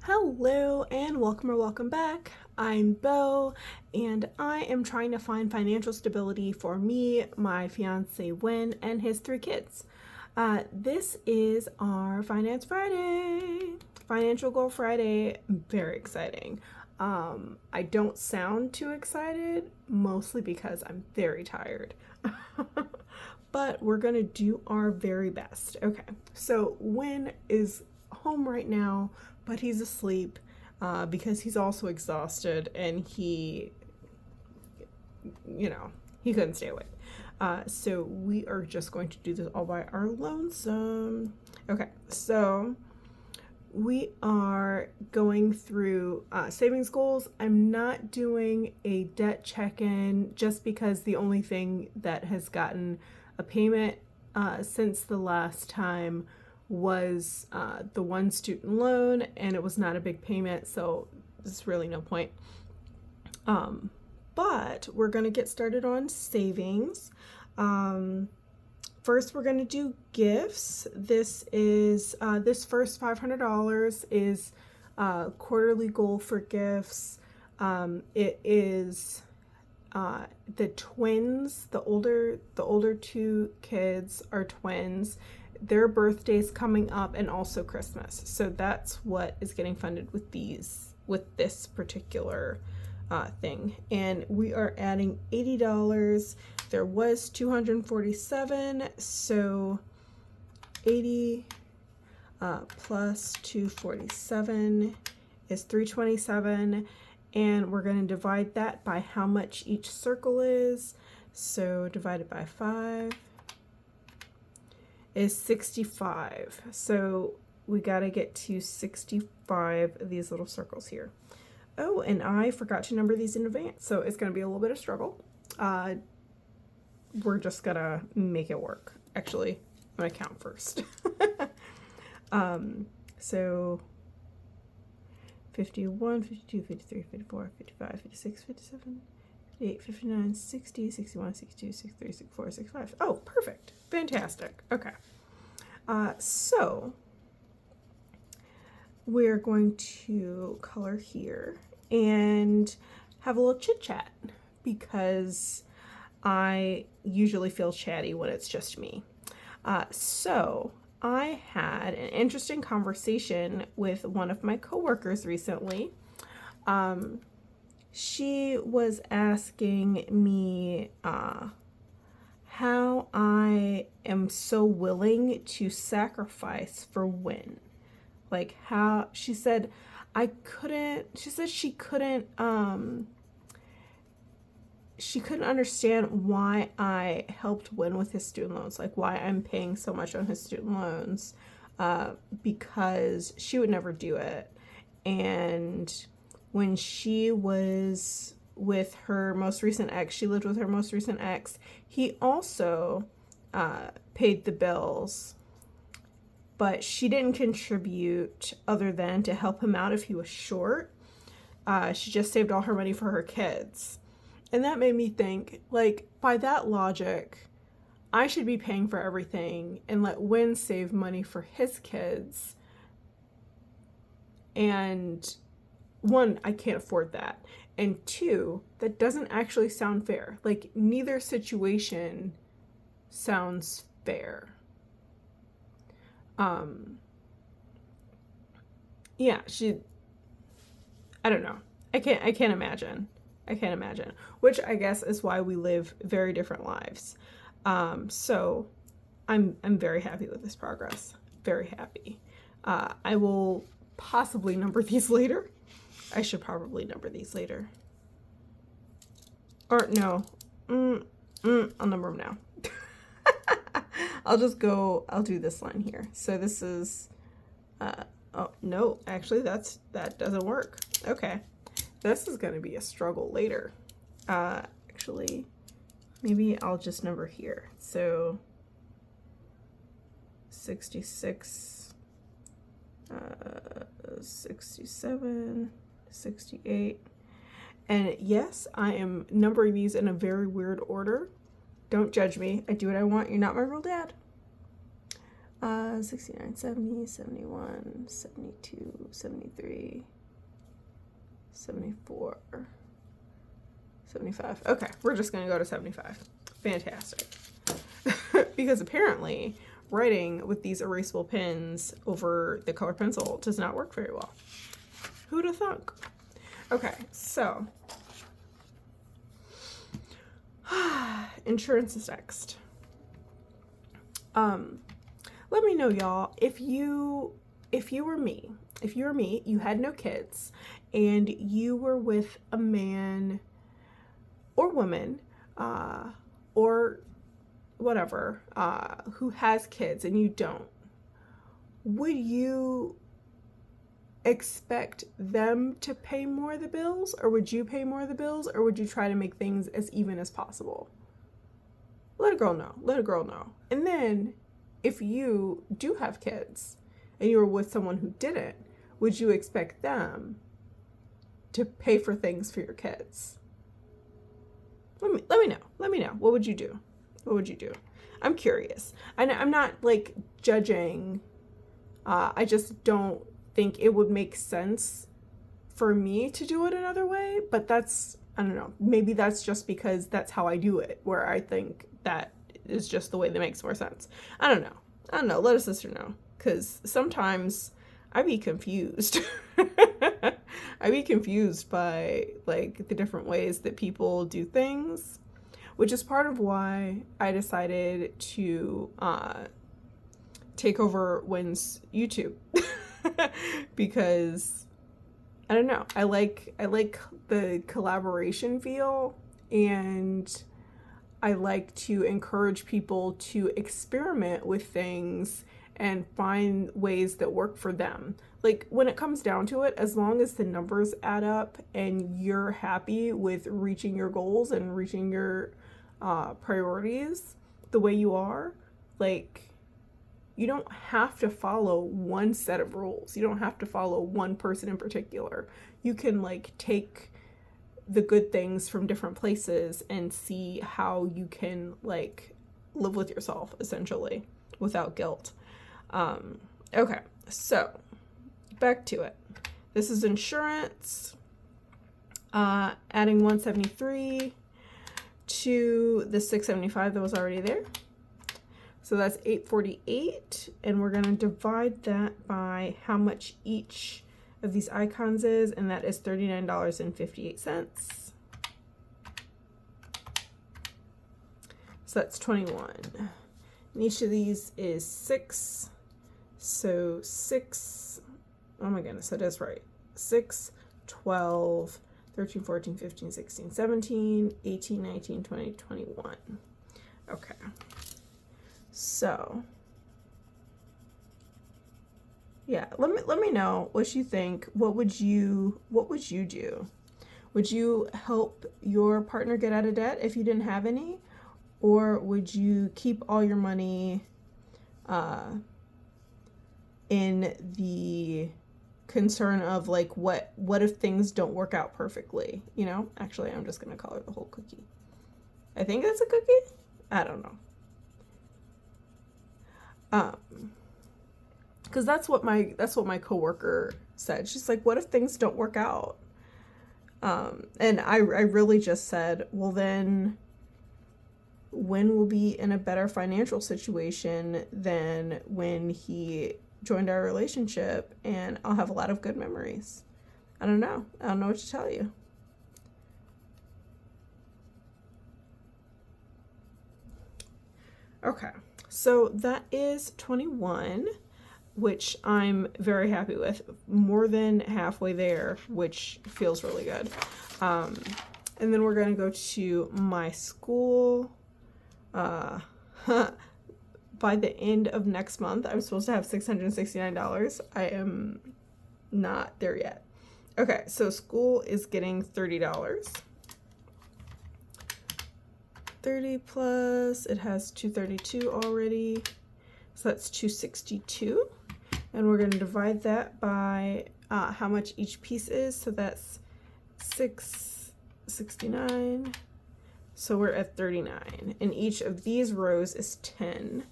Hello and welcome or welcome back. I'm Bo and I am trying to find financial stability for me, my fiance Win, and his 3 kids. This is our Finance Friday, Financial Goal Friday. Very exciting. I don't sound too excited, mostly because I'm very tired. But we're gonna do our very best. Okay, so Win is home right now, but he's asleep because he's also exhausted and he couldn't stay awake. So we are just going to do this all by our lonesome. Okay, so we are going through savings goals. I'm not doing a debt check-in just because the only thing that has gotten a payment since the last time was the one student loan, and it was not a big payment, so there's really no point. But we're going to get started on savings. First, we're going to do gifts. This first $500 is quarterly goal for gifts. It is the twins. The older 2 kids are twins. Their birthday's coming up, and also Christmas. So that's what is getting funded with this particular thing. And we are adding $80. There was $247, so 80 plus 247 is 327, and we're going to divide that by how much each circle is. So divided by 5 is 65. So we got to get to 65 of these little circles here. Oh, and I forgot to number these in advance, so it's going to be a little bit of struggle. We're just going to make it work. Actually, I'm going to count first. So 51, 52, 53, 54, 55, 56, 57, 58, 59, 60, 61, 62, 63, 64, 65. Oh, perfect. Fantastic. Okay. So we're going to color here and have a little chit chat because I usually feel chatty when it's just me. So I had an interesting conversation with one of my coworkers recently. She was asking me how I am so willing to sacrifice for Win. Like how she said she couldn't understand why I helped Win with his student loans, like why I'm paying so much on his student loans, because she would never do it. And when she was with her most recent ex, she lived with her most recent ex, he also paid the bills, but she didn't contribute other than to help him out if he was short. She just saved all her money for her kids. And that made me think, like, by that logic, I should be paying for everything and let Win save money for his kids. And 1, I can't afford that. And 2, that doesn't actually sound fair. Like, neither situation sounds fair. Yeah, I don't know. I can't imagine. Which I guess is why we live very different lives. So I'm very happy with this progress. Very happy. I will possibly number these later. I should probably number these later. Or no. I'll number them now. I'll do this line here. So this is, oh, no, actually that doesn't work. Okay. This is going to be a struggle later. Actually, maybe I'll just number here. So 66, 67, 68. And yes, I am numbering these in a very weird order. Don't judge me. I do what I want. You're not my real dad. 69, 70, 71, 72, 73, 74, 75. Okay, we're just going to go to 75. Fantastic. Because apparently writing with these erasable pens over the colored pencil does not work very well. Who'd have thunk? Okay, so insurance is next. Let me know, y'all, if you were me, you had no kids and you were with a man or woman, or whatever, who has kids and you don't, would you expect them to pay more of the bills, or would you pay more of the bills, or would you try to make things as even as possible? Let a girl know. Let a girl know. And then if you do have kids and you were with someone who didn't, would you expect them to pay for things for your kids? Let me know. Let me know. What would you do? What would you do? I'm curious. I'm not like judging. I just don't think it would make sense for me to do it another way, but that's, I don't know, maybe that's just because that's how I do it, where I think that is just the way that makes more sense. I don't know. Let a sister know, because sometimes I be confused. I be confused by like the different ways that people do things, which is part of why I decided to take over Wynn's YouTube. Because I don't know, I like the collaboration feel, and I like to encourage people to experiment with things and find ways that work for them. Like, when it comes down to it, as long as the numbers add up and you're happy with reaching your goals and reaching your priorities the way you are, like, you don't have to follow one set of rules. You don't have to follow one person in particular. You can like take the good things from different places and see how you can like live with yourself essentially without guilt. Okay, so back to it. This is insurance, adding 173 to the 675 that was already there. So that's 848, and we're going to divide that by how much each of these icons is, and that is $39.58. So that's 21. And each of these is 6. So 6, oh my goodness, that is right. 6, 12, 13, 14, 15, 16, 17, 18, 19, 20, 21. Okay. So, yeah, let me know what you think. What would you do? Would you help your partner get out of debt if you didn't have any? Or would you keep all your money in the concern of like what if things don't work out perfectly? You know, actually I'm just gonna color the whole cookie. I think that's a cookie. I don't know. Because that's what my coworker said. She's like, what if things don't work out? And I really just said, well then, Wynn will be in a better financial situation than when he joined our relationship, and I'll have a lot of good memories. I don't know what to tell you. Okay. So that is 21, which I'm very happy with. More than halfway there, which feels really good. And then we're going to go to my school. By the end of next month, I'm supposed to have $669. I am not there yet. Okay, so school is getting $30. 30 plus, it has 232 already, so that's 262, and we're going to divide that by how much each piece is, so that's 669, so we're at 39, and each of these rows is 10,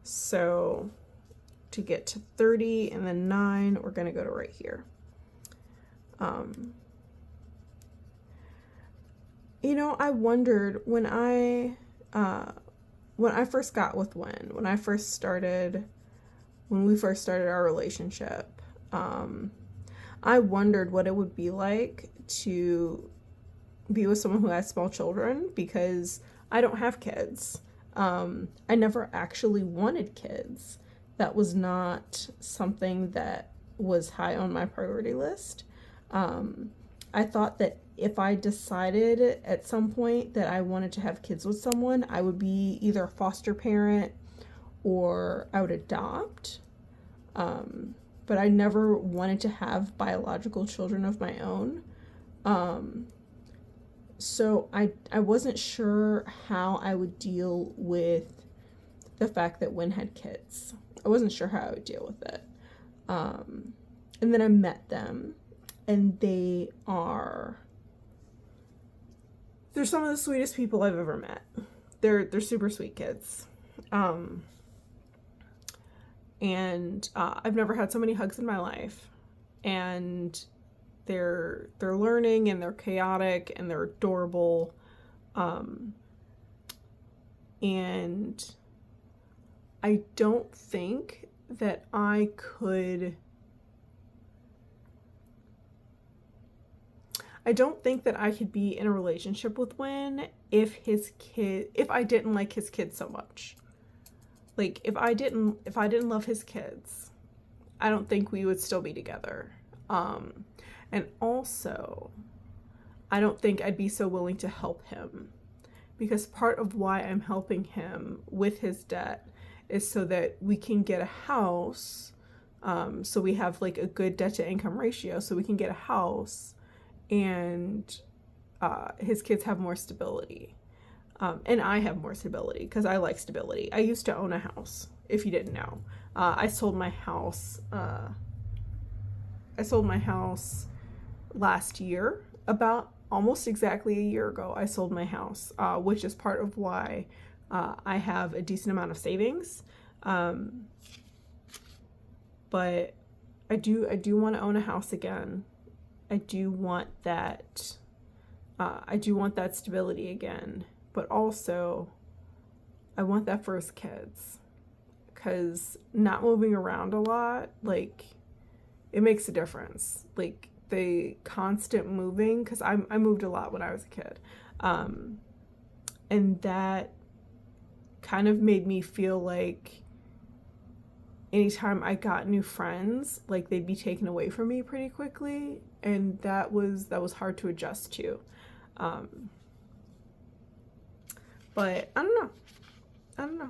so to get to 30, and then 9, we're going to go to right here. You know, I wondered when I first got with when we first started our relationship, I wondered what it would be like to be with someone who has small children, because I don't have kids. I never actually wanted kids. That was not something that was high on my priority list. I thought that if I decided at some point that I wanted to have kids with someone, I would be either a foster parent or I would adopt. But I never wanted to have biological children of my own. So I wasn't sure how I would deal with the fact that Wynn had kids. I wasn't sure how I would deal with it. And then I met them, and they're some of the sweetest people I've ever met. They're super sweet kids. And I've never had so many hugs in my life. And they're learning, and they're chaotic, and they're adorable. And I don't think that I could be in a relationship with Wynn if I didn't like his kids so much. Like, if I didn't love his kids, I don't think we would still be together. And also, I don't think I'd be so willing to help him, because part of why I'm helping him with his debt is so that we can get a house. So we have like a good debt to income ratio, so we can get a house, and his kids have more stability. And I have more stability because I like stability. I used to own a house, if you didn't know. I sold my house last year. About almost exactly a year ago, I sold my house, which is part of why I have a decent amount of savings. But I do want to own a house again. I do want that stability again. But also, I want that for his kids, because not moving around a lot, like, it makes a difference. Like, the constant moving, because I moved a lot when I was a kid, and that kind of made me feel like anytime I got new friends, like, they'd be taken away from me pretty quickly, and that was hard to adjust to. But I don't know.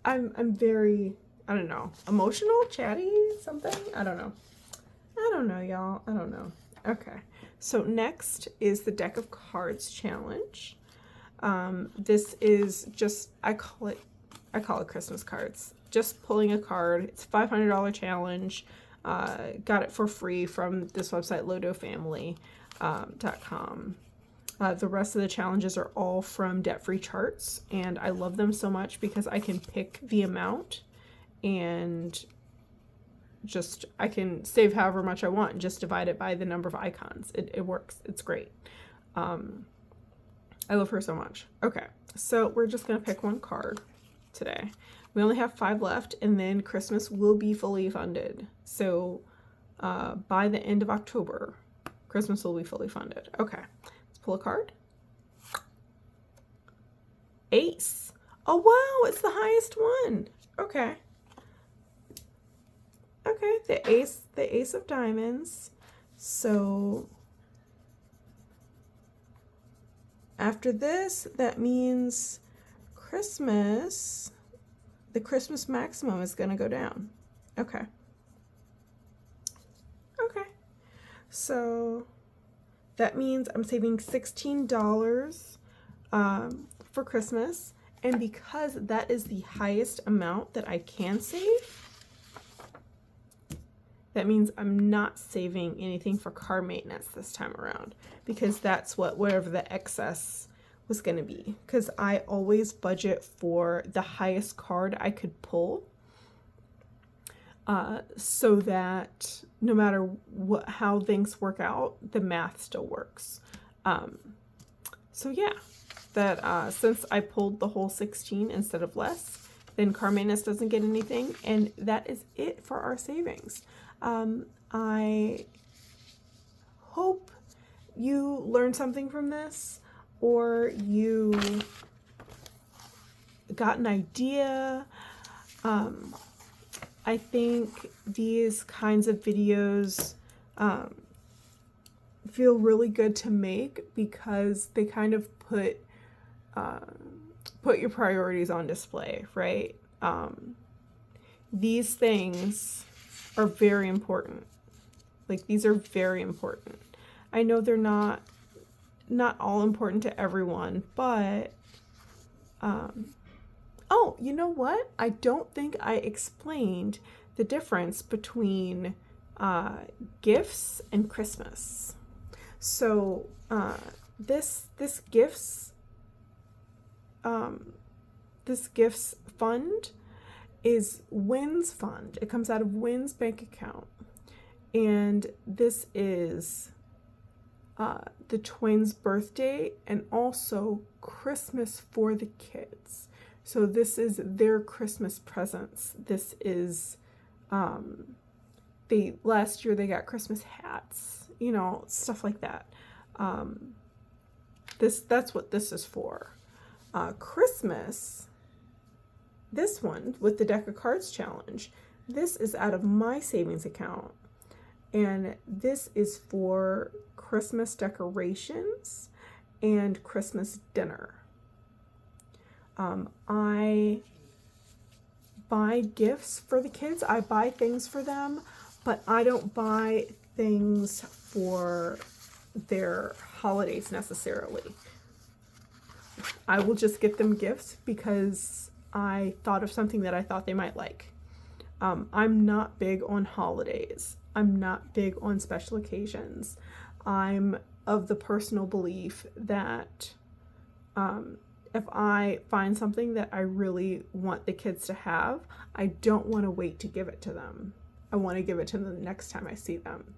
I'm very, I don't know, emotional, chatty, something. I don't know, y'all. I don't know. Okay. So next is the deck of cards challenge. This is just, I call it Christmas cards. Just pulling a card. It's a $500 challenge. Got it for free from this website, lodofamily.com. The rest of the challenges are all from debt-free charts, and I love them so much because I can pick the amount and just, I can save however much I want and just divide it by the number of icons. It works. It's great. I love her so much. Okay, so we're just going to pick one card today. We only have 5 left, and then Christmas will be fully funded. So by the end of October, Christmas will be fully funded. Okay. Pull a card. Ace. Oh, wow, it's the highest one. Okay. Okay, the ace of diamonds. So after this, that means Christmas, the Christmas maximum is going to go down. Okay. Okay. So that means I'm saving $16 for Christmas, and because that is the highest amount that I can save, that means I'm not saving anything for car maintenance this time around, because that's whatever the excess was going to be, because I always budget for the highest card I could pull, so that no matter how things work out, the math still works. So yeah, that since I pulled the whole 16 instead of less, then Carmenus doesn't get anything, and that is it for our savings. I hope you learned something from this, or you got an idea. I think these kinds of videos feel really good to make because they kind of put your priorities on display, right? These things are very important. Like, these are very important. I know they're not all important to everyone, but oh, you know what? I don't think I explained the difference between gifts and Christmas. So this gifts fund is Wynn's fund. It comes out of Wynn's bank account, and this is the twins' birthday and also Christmas for the kids. So this is their Christmas presents. This is last year they got Christmas hats, stuff like that. That's what this is for. Christmas, this one with the deck of cards challenge, this is out of my savings account, and this is for Christmas decorations and Christmas dinner. I buy gifts for the kids. I buy things for them, but I don't buy things for their holidays necessarily. I will just get them gifts because I thought of something that I thought they might like. I'm not big on holidays. I'm not big on special occasions. I'm of the personal belief that if I find something that I really want the kids to have, I don't want to wait to give it to them. I want to give it to them the next time I see them.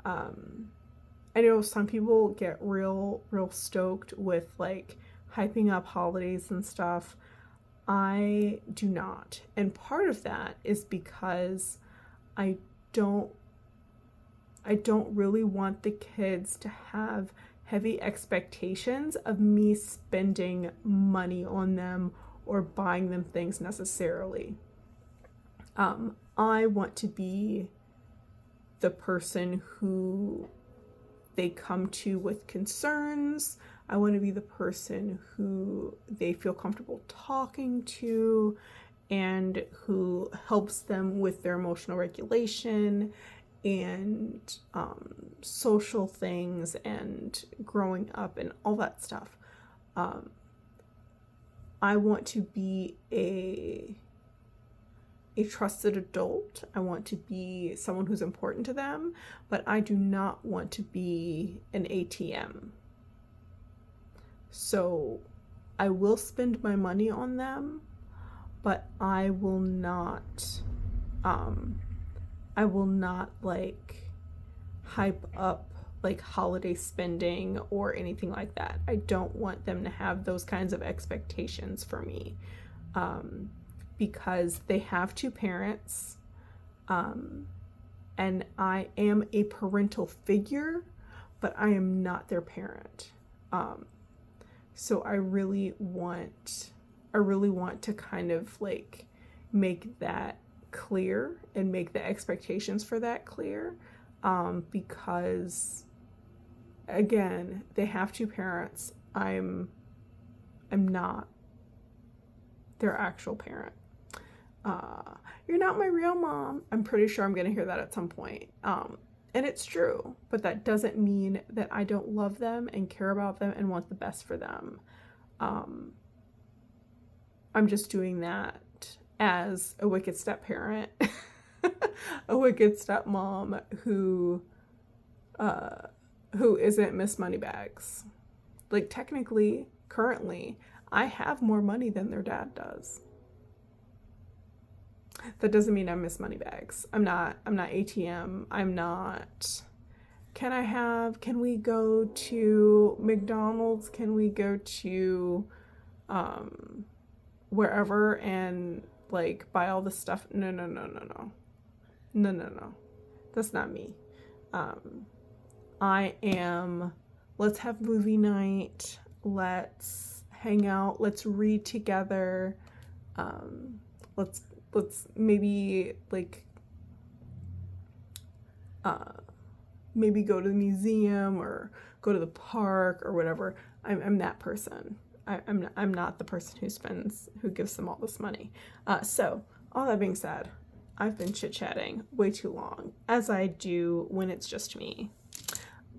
I know some people get real stoked with like hyping up holidays and stuff. I do not. And part of that is because I don't really want the kids to have heavy expectations of me spending money on them or buying them things necessarily. I want to be the person who they come to with concerns. I want to be the person who they feel comfortable talking to and who helps them with their emotional regulation and social things and growing up and all that stuff. I want to be a trusted adult. I want to be someone who's important to them, but I do not want to be an ATM. So I will spend my money on them, but I will not like hype up like holiday spending or anything like that. I don't want them to have those kinds of expectations for me, because they have two parents, and I am a parental figure, but I am not their parent. So I really want to kind of like make that clear and make the expectations for that clear, because again, they have two parents. I'm not their actual parent. You're not my real mom. I'm pretty sure I'm gonna hear that at some point. And it's true, but that doesn't mean that I don't love them and care about them and want the best for them. I'm just doing that as a wicked step parent, a wicked stepmom who isn't Miss Moneybags. Like, technically, currently, I have more money than their dad does. That doesn't mean I miss money bags. I'm not ATM. I'm not. Can we go to McDonald's? Can we go to um wherever and like buy all this stuff? No, no, no, no, no. No, no, no. That's not me. Um I am, let's have movie night. Let's hang out. Let's read together. Um let's maybe like uh maybe go to the museum or go to the park or whatever. I'm that person. I'm not the person who gives them all this money. So all that being said, I've been chit-chatting way too long, as I do when it's just me.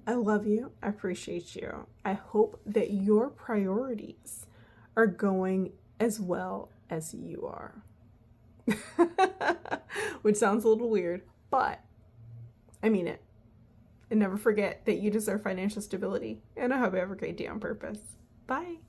I love you. I appreciate you. I hope that your priorities are going as well as you are. Which sounds a little weird, but I mean it. And never forget that you deserve financial stability. And I hope you have a great day on purpose. Bye.